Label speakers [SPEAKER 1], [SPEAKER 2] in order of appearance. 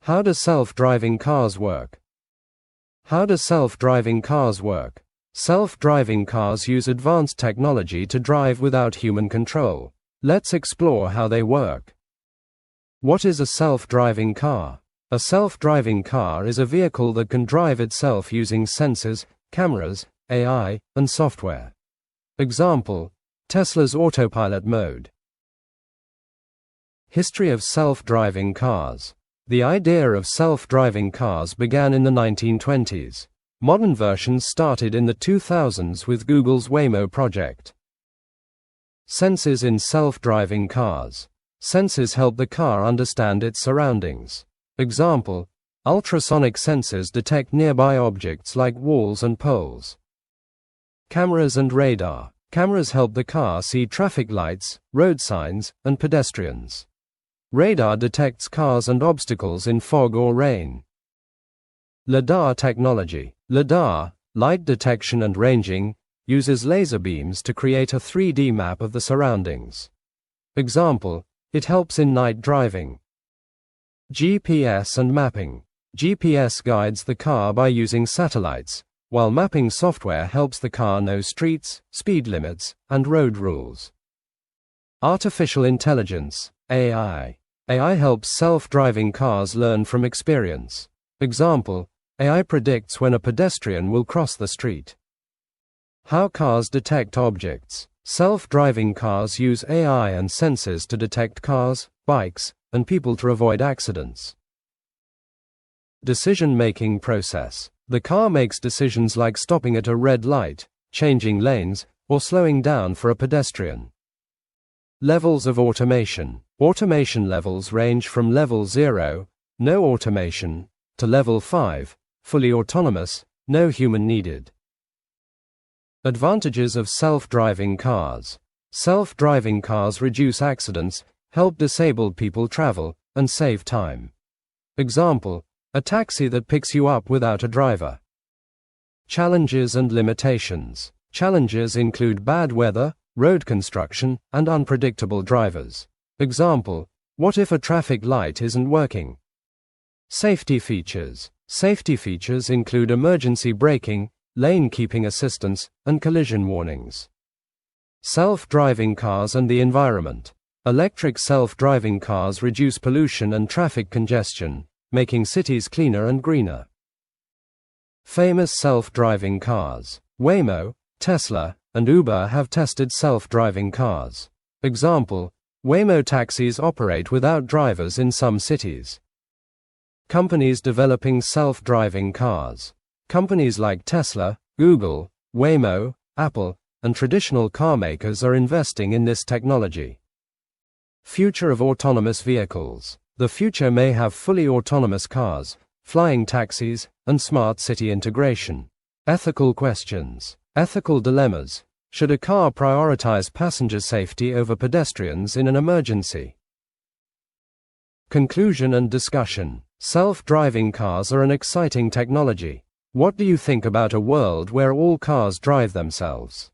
[SPEAKER 1] How do self-driving cars work? How do self-driving cars work? Self-driving cars use advanced technology to drive without human control. Let's explore how they work. What is a self-driving car? A self-driving car is a vehicle that can drive itself using sensors, cameras, AI, and software. Example: Tesla's autopilot mode. History of self-driving cars. The idea of self-driving cars began in the 1920s. Modern versions started in the 2000s with Google's Waymo project. Sensors in self-driving cars. Sensors help the car understand its surroundings. Example: ultrasonic sensors detect nearby objects like walls and poles. Cameras and radar. Cameras help the car see traffic lights, road signs, and pedestrians. Radar detects cars and obstacles in fog or rain. LiDAR technology. LiDAR, light detection and ranging, uses laser beams to create a 3D map of the surroundings. Example: it helps in night driving. GPS and mapping. GPS guides the car by using satellites, while mapping software helps the car know streets, speed limits, and road rules. Artificial intelligence, AI. AI helps self-driving cars learn from experience. Example: AI predicts when a pedestrian will cross the street. How cars detect objects. Self-driving cars use AI and sensors to detect cars, bikes, and people to avoid accidents. Decision-making process. The car makes decisions like stopping at a red light, changing lanes, or slowing down for a pedestrian. Levels of automation. Automation levels range from level 0, no automation, to level 5, fully autonomous, no human needed. Advantages of self-driving cars. Self-driving cars reduce accidents, help disabled people travel, and save time. Example: a taxi that picks you up without a driver. Challenges and limitations. Challenges include bad weather, road construction, and unpredictable drivers. Example: what if a traffic light isn't working? Safety features. Safety features include emergency braking, lane keeping assistance, and collision warnings. Self-driving cars and the environment. Electric self-driving cars reduce pollution and traffic congestion, making cities cleaner and greener. Famous self-driving cars. Waymo, Tesla, and Uber have tested self-driving cars. Example: Waymo taxis operate without drivers in some cities. Companies developing self-driving cars. Companies like Tesla, Google, Waymo, Apple, and traditional car makers are investing in this technology. Future of autonomous vehicles. The future may have fully autonomous cars, flying taxis, and smart city integration. Ethical questions. Ethical dilemmas. Should a car prioritize passenger safety over pedestrians in an emergency? Conclusion and discussion. Self-driving cars are an exciting technology. What do you think about a world where all cars drive themselves?